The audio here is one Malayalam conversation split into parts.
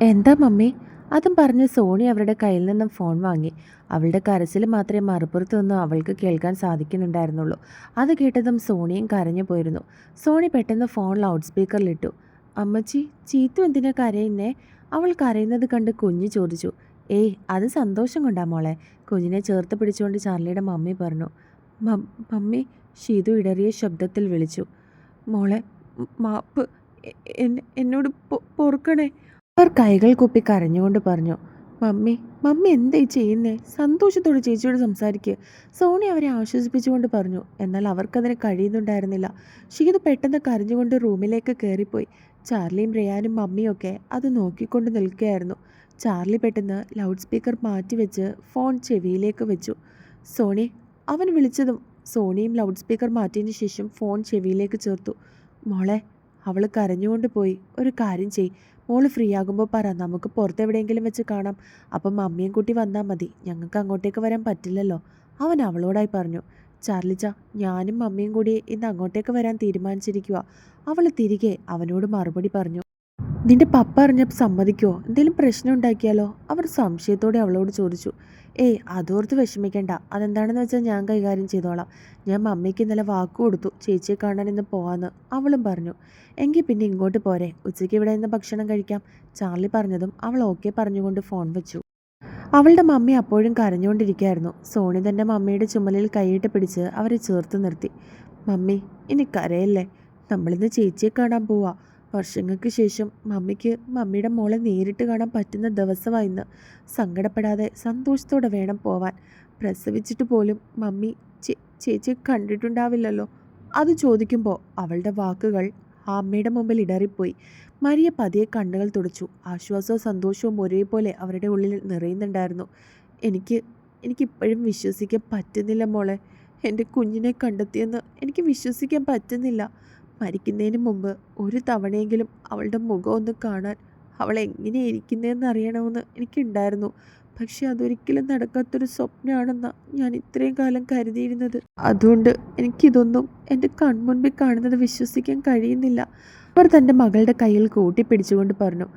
എന്താ മമ്മി? അതും പറഞ്ഞ് സോണി അവരുടെ കയ്യിൽ നിന്നും ഫോൺ വാങ്ങി. അവളുടെ കരച്ചിൽ മാത്രമേ മറുപുറത്തു നിന്നും അവൾക്ക് കേൾക്കാൻ സാധിക്കുന്നുണ്ടായിരുന്നുള്ളൂ. അത് കേട്ടതും സോണിയും കരഞ്ഞു പോയിരുന്നു. സോണി പെട്ടെന്ന് ഫോൺ ലൗഡ് സ്പീക്കറിലിട്ടു. അമ്മച്ചി, ചീത്തു എന്തിനാ കരയുന്നേ? അവൾ കരയുന്നത് കണ്ട് കുഞ്ഞ് ചോദിച്ചു. ഏയ്, അത് സന്തോഷം കൊണ്ടാ മോളെ. കുഞ്ഞിനെ ചേർത്ത് പിടിച്ചുകൊണ്ട് ചാർലിയുടെ മമ്മി പറഞ്ഞു. മമ്മി, ഷീതു ഇടറിയ ശബ്ദത്തിൽ വിളിച്ചു. മോളെ, മാപ്പ്, എന്നോട് പൊറുക്കണേ. അവർ കൈകൾ കുപ്പി കരഞ്ഞുകൊണ്ട് പറഞ്ഞു. മമ്മി, മമ്മി എന്തായി ചെയ്യുന്നേ? സന്തോഷത്തോടെ ചേച്ചിയോട് സംസാരിക്കുക. സോണി അവരെ ആശ്വസിപ്പിച്ചുകൊണ്ട് പറഞ്ഞു. എന്നാൽ അവർക്കതിന് കഴിയുന്നുണ്ടായിരുന്നില്ല. ഷീതു പെട്ടെന്ന് കരഞ്ഞുകൊണ്ട് റൂമിലേക്ക് കയറിപ്പോയി. ചാർലിയും റയാനും മമ്മിയൊക്കെ അത് നോക്കിക്കൊണ്ട് നിൽക്കുകയായിരുന്നു. ചാർലി പെട്ടെന്ന് ലൗഡ് സ്പീക്കർ മാറ്റിവെച്ച് ഫോൺ ചെവിയിലേക്ക് വെച്ചു. സോണി, അവൻ വിളിച്ചതും സോണിയും ലൗഡ് സ്പീക്കർ മാറ്റിയതിന് ശേഷം ഫോൺ ചെവിയിലേക്ക് ചേർത്തു. മോളെ, അവൾ കരഞ്ഞുകൊണ്ട് പോയി. ഒരു കാര്യം ചെയ്, മോള് ഫ്രീ ആകുമ്പോൾ പറ, നമുക്ക് പുറത്തെവിടെയെങ്കിലും വെച്ച് കാണാം. അപ്പം മമ്മിയും കൂട്ടി വന്നാൽ മതി, ഞങ്ങൾക്ക് അങ്ങോട്ടേക്ക് വരാൻ പറ്റില്ലല്ലോ, അവൻ അവളോടായി പറഞ്ഞു. ചാർലിച്ച, ഞാനും മമ്മിയും കൂടി ഇന്ന് അങ്ങോട്ടേക്ക് വരാൻ തീരുമാനിച്ചിരിക്കുക. അവൾ തിരികെ അവനോട് മറുപടി പറഞ്ഞു. നിന്റെ പപ്പ അറിഞ്ഞപ്പോൾ സമ്മതിക്കുമോ? എന്തെങ്കിലും പ്രശ്നം ഉണ്ടാക്കിയാലോ? അവർ സംശയത്തോടെ അവളോട് ചോദിച്ചു. ഏയ്, അതോർത്ത് വിഷമിക്കേണ്ട. അതെന്താണെന്ന് വെച്ചാൽ ഞാൻ കൈകാര്യം ചെയ്തോളാം. ഞാൻ മമ്മിക്ക് ഇന്നലെ വാക്ക് കൊടുത്തു ചേച്ചിയെ കാണാൻ ഇന്ന് പോവാന്ന് അവളും പറഞ്ഞു. എങ്കിൽ പിന്നെ ഇങ്ങോട്ട് പോരെ, ഉച്ചയ്ക്ക് ഇവിടെ നിന്ന് ഭക്ഷണം കഴിക്കാം. ചാർലി പറഞ്ഞതും അവൾ ഓക്കെ പറഞ്ഞുകൊണ്ട് ഫോൺ വെച്ചു. അവളുടെ മമ്മി അപ്പോഴും കരഞ്ഞുകൊണ്ടിരിക്കുകയായിരുന്നു. സോണി തൻ്റെ മമ്മിയുടെ ചുമലിൽ കൈയിട്ട് പിടിച്ച് അവരെ ചേർത്ത് നിർത്തി. മമ്മി, ഇനി കരയല്ലേ. നമ്മളിന്ന് ചേച്ചിയെ കാണാൻ പോവാ. വർഷങ്ങൾക്ക് ശേഷം മമ്മിക്ക് മമ്മിയുടെ മോളെ നേരിട്ട് കാണാൻ പറ്റുന്ന ദിവസമായി ഇന്ന്. സങ്കടപ്പെടാതെ സന്തോഷത്തോടെ വേണം പോവാൻ. പ്രസവിച്ചിട്ട് പോലും മമ്മി ചേച്ചിയെ കണ്ടിട്ടുണ്ടാവില്ലല്ലോ. അത് ചോദിക്കുമ്പോൾ അവളുടെ വാക്കുകൾ ആ അമ്മയുടെ മുമ്പിൽ ഇടറിപ്പോയി. മരിയ പതിയെ കണ്ണുകൾ തുടച്ചു. ആശ്വാസവും സന്തോഷവും ഒരേപോലെ അവരുടെ ഉള്ളിൽ നിറയുന്നുണ്ടായിരുന്നു. എനിക്കിപ്പോഴും വിശ്വസിക്കാൻ പറ്റുന്നില്ല മോളെ. എൻ്റെ കുഞ്ഞിനെ കണ്ടെത്തിയെന്ന് എനിക്ക് വിശ്വസിക്കാൻ പറ്റുന്നില്ല. മരിക്കുന്നതിന് മുമ്പ് ഒരു തവണയെങ്കിലും അവളുടെ മുഖം ഒന്ന് കാണാൻ, അവൾ എങ്ങനെ ഇരിക്കുന്നതെന്ന് അറിയണമെന്ന് എനിക്കുണ്ടായിരുന്നു. പക്ഷെ അതൊരിക്കലും നടക്കാത്തൊരു സ്വപ്നമാണെന്നാണ് ഞാൻ ഇത്രയും കാലം കരുതിയിരുന്നത്. അതുകൊണ്ട് എനിക്കിതൊന്നും എൻ്റെ കൺമുൻപിൽ കാണുന്നത് വിശ്വസിക്കാൻ കഴിയുന്നില്ല. അവർ തൻ്റെ മകളുടെ കയ്യിൽ കൂട്ടിപ്പിടിച്ചുകൊണ്ട് പറഞ്ഞു.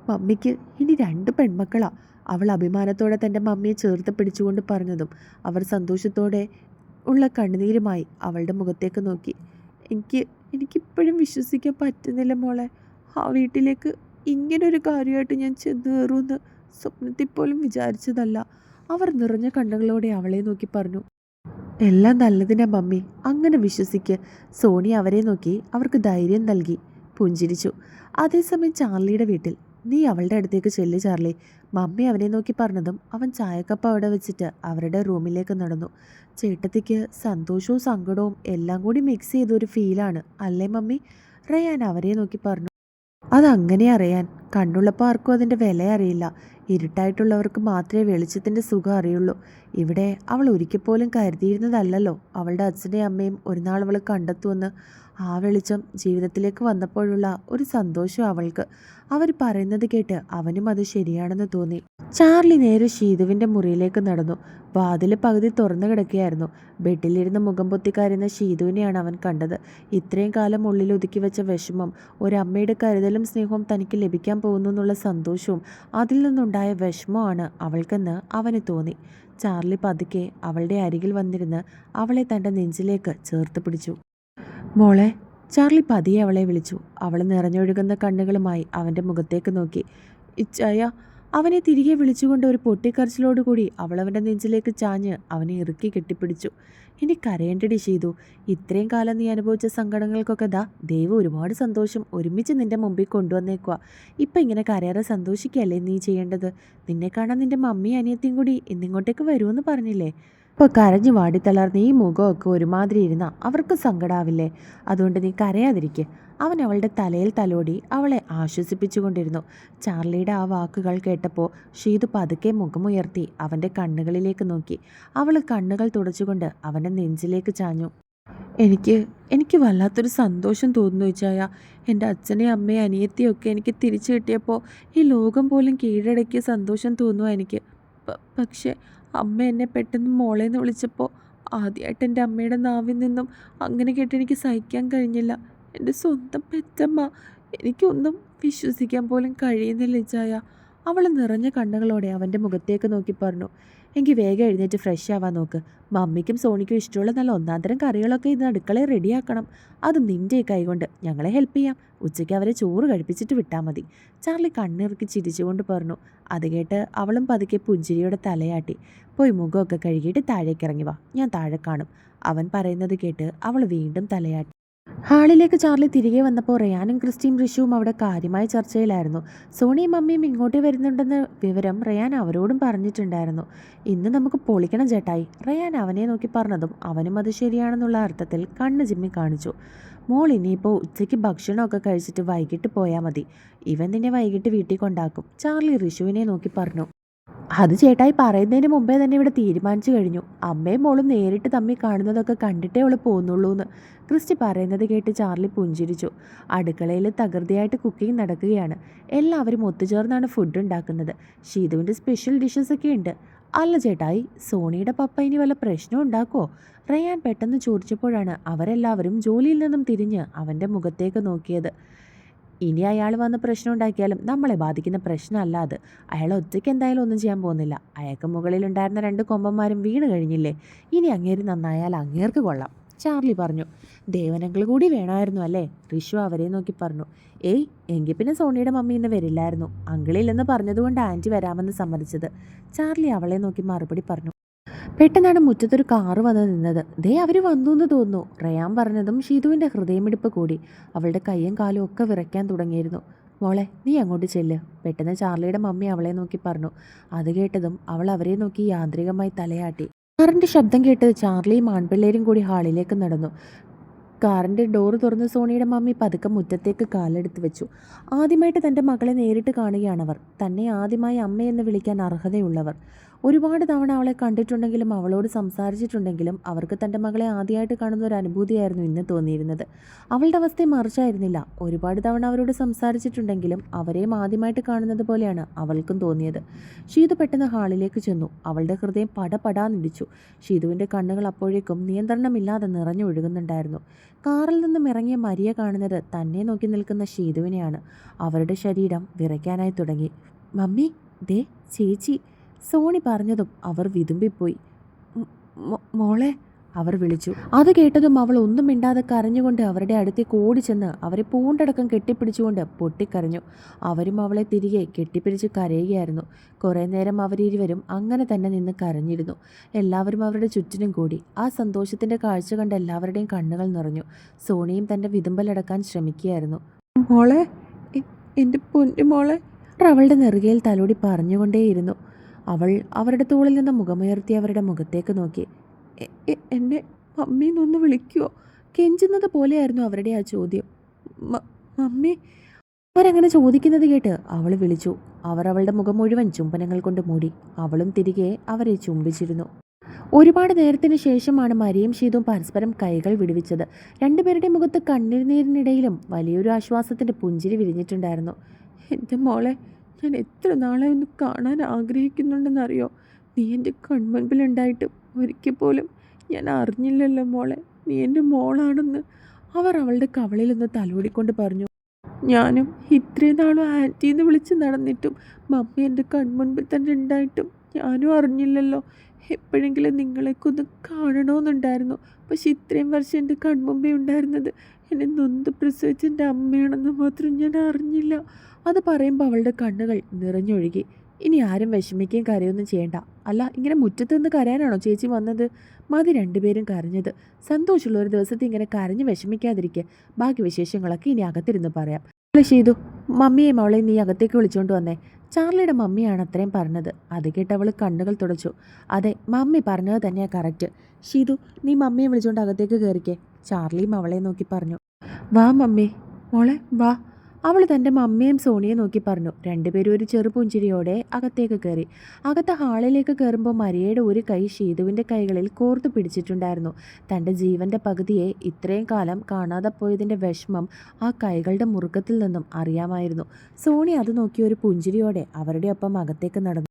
മമ്മിക്ക് ഇനി 2 പെൺമക്കളാ. അവൾ അഭിമാനത്തോടെ തൻ്റെ മമ്മിയെ ചേർത്ത് പിടിച്ചുകൊണ്ട് പറഞ്ഞതും അവർ സന്തോഷത്തോടെ ഉള്ള കണ്ണുനീരുമായി അവളുടെ മുഖത്തേക്ക് നോക്കി. എനിക്കിപ്പോഴും വിശ്വസിക്കാൻ പറ്റുന്നില്ല മോളെ. ആ വീട്ടിലേക്ക് ഇങ്ങനൊരു കാര്യമായിട്ട് ഞാൻ ചെന്ന് കയറുമെന്ന് സ്വപ്നത്തിൽ പോലും വിചാരിച്ചതല്ല. അവർ നിറഞ്ഞ കണ്ണുകളോടെ അവളെ നോക്കി പറഞ്ഞു. എല്ലാം നല്ലതിനാ മമ്മി, അങ്ങനെ വിശ്വസിക്ക്. സോണി അവരെ നോക്കി അവർക്ക് ധൈര്യം നൽകി പുഞ്ചിരിച്ചു. അതേസമയം ചാർലിയുടെ വീട്ടിൽ. നീ അവളുടെ അടുത്തേക്ക് ചെല്ല് ചാർലി, മമ്മി അവനെ നോക്കി പറഞ്ഞതും അവൻ ചായക്കപ്പ് അവിടെ വെച്ചിട്ട് അവരുടെ റൂമിലേക്ക് നടന്നു. ചേട്ടത്തിക്ക് സന്തോഷവും സങ്കടവും എല്ലാം കൂടി മിക്സ് ചെയ്തൊരു ഫീലാണ് അല്ലേ മമ്മി? റയാൻ അവരെ നോക്കി പറഞ്ഞു. അതങ്ങനെ അറിയാൻ, കണ്ണുള്ളപ്പോൾ ആർക്കും അതിൻ്റെ വില അറിയില്ല. ഇരുട്ടായിട്ടുള്ളവർക്ക് മാത്രമേ വെളിച്ചത്തിൻ്റെ സുഖം അറിയുള്ളൂ. ഇവിടെ അവൾ ഒരിക്കൽ പോലും കരുതിയിരുന്നതല്ലല്ലോ അവളുടെ അച്ഛനെയും അമ്മയും ഒരു നാൾ അവൾ കണ്ടെത്തുമെന്ന്. ആ വെളിച്ചം ജീവിതത്തിലേക്ക് വന്നപ്പോഴുള്ള ഒരു സന്തോഷം അവൾക്ക്. അവർ പറയുന്നത് കേട്ട് അവനും അത് ശരിയാണെന്ന് തോന്നി. ചാർലി നേരെ ഷീതുവിൻ്റെ മുറിയിലേക്ക് നടന്നു. വാതിൽ പകുതി തുറന്നു കിടക്കുകയായിരുന്നു. ബെഡിലിരുന്ന് മുഖം പൊത്തിക്കാരുന്ന ഷീതുവിനെയാണ് അവൻ കണ്ടത്. ഇത്രയും കാലം ഉള്ളിൽ ഒതുക്കി വെച്ച വിഷമം, ഒരമ്മയുടെ കരുതലും സ്നേഹവും തനിക്ക് ലഭിക്കാൻ പോകുന്നു എന്നുള്ള സന്തോഷവും അതിൽ നിന്നുണ്ടായ വിഷമമാണ് അവൾക്കെന്ന് അവന് തോന്നി. ചാർലി പതുക്കെ അവളുടെ അരികിൽ വന്നിരുന്ന് അവളെ തൻ്റെ നെഞ്ചിലേക്ക് ചേർത്ത് പിടിച്ചു. മോളെ, ചാർലി പതിയെ അവളെ വിളിച്ചു. അവൾ നിറഞ്ഞൊഴുകുന്ന കണ്ണുകളുമായി അവൻ്റെ മുഖത്തേക്ക് നോക്കി. ഇച്ചായ, അവനെ തിരികെ വിളിച്ചുകൊണ്ട് ഒരു പൊട്ടിക്കരച്ചിലോടുകൂടി അവൾ അവൻ്റെ നെഞ്ചിലേക്ക് ചാഞ്ഞ് അവനെ ഇറുക്കി കെട്ടിപ്പിടിച്ചു. ഇനി കരയേണ്ടടി ചെയ്തു. ഇത്രയും കാലം നീ അനുഭവിച്ച സങ്കടങ്ങൾക്കൊക്കെ ദൈവം ഒരുപാട് സന്തോഷം ഒരുമിച്ച് നിൻ്റെ മുമ്പിൽ കൊണ്ടുവന്നേക്കുക. ഇപ്പം ഇങ്ങനെ കരയേറെ സന്തോഷിക്കുകയല്ലേ നീ ചെയ്യേണ്ടത്? നിന്നെ കാണാൻ നിൻ്റെ മമ്മിയും അനിയത്തിയും കൂടി ഇന്നിങ്ങോട്ടേക്ക് വരുമെന്ന് പറഞ്ഞില്ലേ? ഇപ്പോൾ കരഞ്ഞു വാടിത്തളർന്ന് ഈ മുഖമൊക്കെ ഒരുമാതിരി ഇരുന്നാൽ അവർക്ക് സങ്കടാവില്ലേ? അതുകൊണ്ട് നീ കരയാതിരിക്കുക. അവൻ അവളുടെ തലയിൽ തലോടി അവളെ ആശ്വസിപ്പിച്ചുകൊണ്ടിരുന്നു. ചാർലിയുടെ ആ വാക്കുകൾ കേട്ടപ്പോൾ ഷീതു പതുക്കെ മുഖമുയർത്തി അവൻ്റെ കണ്ണുകളിലേക്ക് നോക്കി. അവൾ കണ്ണുകൾ തുടച്ചുകൊണ്ട് അവൻ്റെ നെഞ്ചിലേക്ക് ചാഞ്ഞു. എനിക്ക് വല്ലാത്തൊരു സന്തോഷം തോന്നുന്നു ഇച്ചായ. എൻ്റെ അച്ഛനെയും അമ്മയും അനിയത്തിയും ഒക്കെ എനിക്ക് തിരിച്ചു കിട്ടിയപ്പോൾ ഈ ലോകം പോലും കീഴടക്കിയ സന്തോഷം തോന്നുക എനിക്ക്. പക്ഷേ അമ്മ എന്നെ പെട്ടെന്ന് മോളേന്ന് വിളിച്ചപ്പോൾ ആദ്യമായിട്ട് എൻ്റെ അമ്മയുടെ നാവിൽ നിന്നും അങ്ങനെ കേട്ട് എനിക്ക് സഹിക്കാൻ കഴിഞ്ഞില്ല. എൻ്റെ സ്വന്തം പെറ്റമ്മ, എനിക്കൊന്നും വിശ്വസിക്കാൻ പോലും കഴിയുന്നില്ല ഇച്ചായ. അവൾ നിറഞ്ഞ കണ്ണുകളോടെ അവൻ്റെ മുഖത്തേക്ക് നോക്കി പറഞ്ഞു. എങ്കിൽ വേഗം എഴുന്നേറ്റ് ഫ്രഷ് ആവാൻ നോക്ക്. മമ്മിക്കും സോണിക്കും ഇഷ്ടമുള്ള നല്ല ഒന്നാന്തരം കറികളൊക്കെ ഇന്ന് അടുക്കളയിൽ റെഡിയാക്കണം. അതും നിൻ്റെ കൈകൊണ്ട്. ഞങ്ങളെ ഹെൽപ്പ് ചെയ്യാം. ഉച്ചയ്ക്ക് അവരെ ചോറ് കഴിപ്പിച്ചിട്ട് വിട്ടാൽ മതി. ചാർലി കണ്ണിറുക്കി ചിരിച്ചുകൊണ്ട് പറഞ്ഞു. അത് കേട്ട് അവളും പതുക്കെ പുഞ്ചിരിയോടെ തലയാട്ടി. പോയി മുഖമൊക്കെ കഴുകിയിട്ട് താഴേക്കിറങ്ങി വാ, ഞാൻ താഴെ കാണും. അവൻ പറയുന്നത് കേട്ട് അവൾ വീണ്ടും തലയാട്ടി. ഹാളിലേക്ക് ചാർലി തിരികെ വന്നപ്പോൾ റയാനും ക്രിസ്റ്റിയും ഋഷുവും അവിടെ കാര്യമായ ചർച്ചയിലായിരുന്നു. സോണിയും മമ്മിയും ഇങ്ങോട്ട് വരുന്നുണ്ടെന്ന വിവരം റയാൻ അവരോടും പറഞ്ഞിട്ടുണ്ടായിരുന്നു. ഇന്ന് നമുക്ക് പൊളിക്കണം ചേട്ടായി, റയാൻ അവനെ നോക്കി പറഞ്ഞതും അവനും അത് ശരിയാണെന്നുള്ള അർത്ഥത്തിൽ കണ്ണ് ചിമ്മി കാണിച്ചു. മോൾ ഇനിയിപ്പോൾ ഉച്ചയ്ക്ക് ഭക്ഷണമൊക്കെ കഴിച്ചിട്ട് വൈകിട്ട് പോയാൽ മതി. ഇവൻ നിന്നെ വൈകിട്ട് വീട്ടിൽ കൊണ്ടാക്കും, ചാർലി ഋഷുവിനെ നോക്കി പറഞ്ഞു. അത് ചേട്ടായി പറയുന്നതിന് മുമ്പേ തന്നെ ഇവിടെ തീരുമാനിച്ചു കഴിഞ്ഞു. അമ്മയും മോളും നേരിട്ട് തമ്മി കാണുന്നതൊക്കെ കണ്ടിട്ടേ അവൾ പോകുന്നുള്ളൂ എന്ന് ക്രിസ്റ്റി പറയുന്നത് കേട്ട് ചാർലി പുഞ്ചിരിച്ചു. അടുക്കളയിൽ തകൃതിയായിട്ട് കുക്കിംഗ് നടക്കുകയാണ്. എല്ലാവരും ഒത്തുചേർന്നാണ് ഫുഡ് ഉണ്ടാക്കുന്നത്. ഷീതുവിൻ്റെ സ്പെഷ്യൽ ഡിഷസ് ഒക്കെ ഉണ്ട്. അല്ല ചേട്ടായി, സോണിയുടെ പപ്പ ഇനി വല്ല പ്രശ്നം ഉണ്ടാക്കുമോ? റയാൻ പെട്ടെന്ന് ചോദിച്ചപ്പോഴാണ് അവരെല്ലാവരും ജോലിയിൽ നിന്നും തിരിഞ്ഞ് അവൻ്റെ മുഖത്തേക്ക് നോക്കിയത്. ഇനി അയാൾ വന്ന് പ്രശ്നം ഉണ്ടാക്കിയാലും നമ്മളെ ബാധിക്കുന്ന പ്രശ്നമല്ല അത്. അയാൾ ഒറ്റയ്ക്ക് എന്തായാലും ഒന്നും ചെയ്യാൻ പോകുന്നില്ല. അയാൾക്ക് മുകളിലുണ്ടായിരുന്ന 2 കൊമ്പന്മാരും വീണ് കഴിഞ്ഞില്ലേ. ഇനി അങ്ങേര് നന്നായാൽ അങ്ങേർക്ക് കൊള്ളാം, ചാർലി പറഞ്ഞു. ദേവനങ്ങൾ കൂടി വേണമായിരുന്നു അല്ലേ? ഋഷു അവരെ നോക്കി പറഞ്ഞു. ഏയ്, എങ്കിൽ പിന്നെ സോണിയുടെ മമ്മി ഇന്ന് വരില്ലായിരുന്നു. അങ്കിളില്ലെന്ന് പറഞ്ഞതുകൊണ്ട് ആൻറ്റി വരാമെന്ന് സമ്മതിച്ചത്, ചാർലി അവളെ നോക്കി മറുപടി പറഞ്ഞു. പെട്ടെന്നാണ് മുറ്റത്തൊരു കാറ് വന്ന് നിന്നത്. ദേ അവർ വന്നു എന്ന് തോന്നുന്നു, റയാൻ പറഞ്ഞതും ഷീതുവിൻ്റെ ഹൃദയമിടിപ്പ് കൂടി. അവളുടെ കയ്യും കാലും ഒക്കെ വിറയ്ക്കാൻ തുടങ്ങിയിരുന്നു. മോളെ, നീ അങ്ങോട്ട് ചെല്ല്, പെട്ടെന്ന് ചാർലിയുടെ മമ്മി അവളെ നോക്കി പറഞ്ഞു. അത് കേട്ടതും അവൾ അവരെ നോക്കി യാന്ത്രികമായി തലയാട്ടി. കാറിൻ്റെ ശബ്ദം കേട്ട് ചാർലിയും ആൺപിള്ളേരും കൂടി ഹാളിലേക്ക് നടന്നു. കാറിൻ്റെ ഡോറ് തുറന്ന് സോണിയുടെ മമ്മി പതുക്കെ മുറ്റത്തേക്ക് കാലെടുത്ത് വെച്ചു. ആദ്യമായിട്ട് തൻ്റെ മകളെ നേരിട്ട് കാണുകയാണവർ. തന്നെ ആദ്യമായി അമ്മയെന്ന് വിളിക്കാൻ അർഹതയുള്ളവർ. ഒരുപാട് തവണ അവളെ കണ്ടിട്ടുണ്ടെങ്കിലും അവളോട് സംസാരിച്ചിട്ടുണ്ടെങ്കിലും അവർക്ക് തൻ്റെ മകളെ ആദ്യമായിട്ട് കാണുന്ന ഒരു അനുഭൂതിയായിരുന്നു ഇന്ന് തോന്നിയിരുന്നത്. അവളുടെ അവസ്ഥയും മറിച്ചായിരുന്നില്ല. ഒരുപാട് തവണ അവരോട് സംസാരിച്ചിട്ടുണ്ടെങ്കിലും അവരെയും ആദ്യമായിട്ട് കാണുന്നത് പോലെയാണ് അവൾക്കും തോന്നിയത്. ഷീതു പെട്ടെന്ന് ഹാളിലേക്ക് ചെന്നു. അവളുടെ ഹൃദയം പടപടാന്നിടിച്ചു. ഷീതുവിൻ്റെ കണ്ണുകൾ അപ്പോഴേക്കും നിയന്ത്രണമില്ലാതെ നിറഞ്ഞൊഴുകുന്നുണ്ടായിരുന്നു. കാറിൽ നിന്നും ഇറങ്ങിയ മരിയ കാണുന്നത് തന്നെ നോക്കി നിൽക്കുന്ന ഷീതുവിനെയാണ്. അവരുടെ ശരീരം വിറയ്ക്കാനായി തുടങ്ങി. മമ്മി, ദേ ചേച്ചി, സോണി പറഞ്ഞതും അവർ വിതുമ്പിപ്പോയി. മോളെ, അവർ വിളിച്ചു. അത് കേട്ടതും അവൾ ഒന്നും മിണ്ടാതെ കരഞ്ഞുകൊണ്ട് അവരുടെ അടുത്തേക്ക് ഓടിച്ചെന്ന് അവരെ പൂണ്ടടക്കം കെട്ടിപ്പിടിച്ചുകൊണ്ട് പൊട്ടിക്കരഞ്ഞു. അവരും അവളെ തിരികെ കെട്ടിപ്പിടിച്ച് കരയുകയായിരുന്നു. കുറേ നേരം അവരിരുവരും അങ്ങനെ തന്നെ നിന്ന് കരഞ്ഞിരുന്നു. എല്ലാവരും അവരുടെ ചുറ്റിനും കൂടി. ആ സന്തോഷത്തിൻ്റെ കാഴ്ച കണ്ട് എല്ലാവരുടെയും കണ്ണുകൾ നിറഞ്ഞു. സോണിയും തൻ്റെ വിതുമ്പലടക്കാൻ ശ്രമിക്കുകയായിരുന്നു. മോളെ, എൻ്റെ പൊന്നു മോളെ, അവളുടെ നെറുകയിൽ തലോടി പറഞ്ഞുകൊണ്ടേയിരുന്നു. അവൾ അവരുടെ തോളിൽ നിന്ന് മുഖമുയർത്തി അവരുടെ മുഖത്തേക്ക് നോക്കി. എന്നെ മമ്മീന്നൊന്ന് വിളിക്കുമോ? കെഞ്ചുന്നത് പോലെയായിരുന്നു അവരുടെ ആ ചോദ്യം. മമ്മി, അവരങ്ങനെ ചോദിക്കുന്നത് കേട്ട് അവൾ വിളിച്ചു. അവർ അവളുടെ മുഖം മുഴുവൻ ചുംബനങ്ങൾ കൊണ്ട് മൂടി. അവളും തിരികെ അവരെ ചുംബിച്ചിരുന്നു. ഒരുപാട് നേരത്തിന് ശേഷമാണ് മരിയും ഷീതും പരസ്പരം കൈകൾ വിടുവിച്ചത്. രണ്ടുപേരുടെ മുഖത്ത് കണ്ണീരിനിടയിലും വലിയൊരു ആശ്വാസത്തിൻ്റെ പുഞ്ചിരി വിരിഞ്ഞിട്ടുണ്ടായിരുന്നു. എൻ്റെ മോളെ, ഞാൻ എത്ര നാളെ ഒന്ന് കാണാൻ ആഗ്രഹിക്കുന്നുണ്ടെന്നറിയോ? നീ എൻ്റെ കൺമുൻപിലുണ്ടായിട്ടും ഒരിക്കൽ പോലും ഞാൻ അറിഞ്ഞില്ലല്ലോ മോളെ, നീ എൻ്റെ മോളാണെന്ന്. അവർ അവളുടെ കവളിലൊന്ന് തലോടിക്കൊണ്ട് പറഞ്ഞു. ഞാനും ഇത്രയും നാളും ആൻറ്റീന്ന് വിളിച്ച് നടന്നിട്ടും മമ്മി എൻ്റെ കൺമുൻപിൽ തന്നെ ഉണ്ടായിട്ടും ഞാനും അറിഞ്ഞില്ലല്ലോ. എപ്പോഴെങ്കിലും നിങ്ങളെയൊക്കെ ഒന്ന് കാണണമെന്നുണ്ടായിരുന്നു. പക്ഷെ ഇത്രയും വർഷം എൻ്റെ കൺമുമ്പേ ഉണ്ടായിരുന്നത് എന്നെ നൊന്ത് പ്രസവിച്ച എൻ്റെ അമ്മയാണെന്ന് മാത്രം ഞാൻ അറിഞ്ഞില്ല. അത് പറയുമ്പോൾ അവളുടെ കണ്ണുകൾ നിറഞ്ഞൊഴുകി. ഇനി ആരും വിഷമിക്കുകയും കരയൊന്നും ചെയ്യണ്ട. അല്ല, ഇങ്ങനെ മുറ്റത്ത് നിന്ന് കരയാനാണോ ചേച്ചി വന്നത്? മതി രണ്ടുപേരും കരഞ്ഞത്. സന്തോഷമുള്ള ഒരു ദിവസത്തെ ഇങ്ങനെ കരഞ്ഞ് വിഷമിക്കാതിരിക്കുക. ബാക്കി വിശേഷങ്ങളൊക്കെ ഇനി അകത്തിരുന്ന് പറയാം. ചെയ്തു, മമ്മിയെയും അവളെ നീ അകത്തേക്ക് വിളിച്ചുകൊണ്ട് വന്നേ. ചാർലിയുടെ മമ്മിയാണ് അത്രയും പറഞ്ഞത്. അത് കേട്ട് അവൾ കണ്ണുകൾ തുടച്ചു. അതെ, മമ്മി പറഞ്ഞത് തന്നെയാണ് കറക്റ്റ്. ഷീതു, നീ മമ്മിയെ വിളിച്ചുകൊണ്ട് അകത്തേക്ക് കയറിക്കേ, ചാർലിയും അവളെ നോക്കി പറഞ്ഞു. വാ മമ്മി, മോളെ വാ, അവൾ തൻ്റെ മമ്മിയും സോണിയെ നോക്കി പറഞ്ഞു. രണ്ടുപേരും ഒരു ചെറുപുഞ്ചിരിയോടെ അകത്തേക്ക് കയറി. അകത്ത് ഹാളിലേക്ക് കയറുമ്പോൾ മരിയയുടെ ഒരു കൈ ഷീതുവിൻ്റെ കൈകളിൽ കോർത്തു പിടിച്ചിട്ടുണ്ടായിരുന്നു. തൻ്റെ ജീവൻ്റെ പകുതിയെ ഇത്രയും കാലം കാണാതെ പോയതിൻ്റെ വിഷമം ആ കൈകളുടെ മുറുക്കത്തിൽ നിന്നും അറിയാമായിരുന്നു. സോണി അത് നോക്കി ഒരു പുഞ്ചിരിയോടെ അവരുടെ ഒപ്പം അകത്തേക്ക് നടന്നു.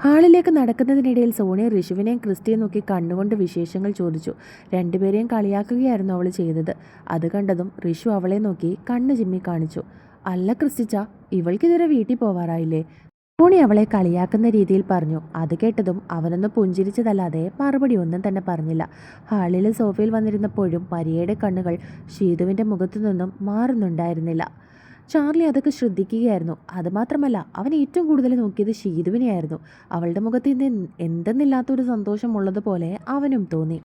ഹാളിലേക്ക് നടക്കുന്നതിനിടയിൽ സോണിയ ഋഷുവിനെയും ക്രിസ്റ്റിയെ നോക്കി കണ്ണുകൊണ്ട് വിശേഷങ്ങൾ ചോദിച്ചു. രണ്ടുപേരെയും കളിയാക്കുകയായിരുന്നു അവൾ ചെയ്തത്. അത് കണ്ടതും ഋഷു അവളെ നോക്കി കണ്ണ് ചിമ്മി കാണിച്ചു. അല്ല ക്രിസ്റ്റിച്ച, ഇവൾക്കിതുവരെ വീട്ടിൽ പോവാറായില്ലേ? സോണി അവളെ കളിയാക്കുന്ന രീതിയിൽ പറഞ്ഞു. അത് കേട്ടതും അവനൊന്ന് പുഞ്ചിരിച്ചതല്ലാതെ മറുപടി ഒന്നും തന്നെ പറഞ്ഞില്ല. ഹാളിലെ സോഫയിൽ വന്നിരുന്നപ്പോഴും മരിയയുടെ കണ്ണുകൾ ഷീതുവിൻ്റെ മുഖത്തു നിന്നും മാറുന്നുണ്ടായിരുന്നില്ല. ചാർലി അതൊക്കെ ശ്രദ്ധിക്കുകയായിരുന്നു. അതുമാത്രമല്ല, അവൻ ഏറ്റവും കൂടുതൽ നോക്കിയത് ഷീതുവിനെയായിരുന്നു. അവളുടെ മുഖത്ത് ഇന്ന് എന്തെന്നില്ലാത്തൊരു സന്തോഷമുള്ളതുപോലെ അവനും തോന്നി.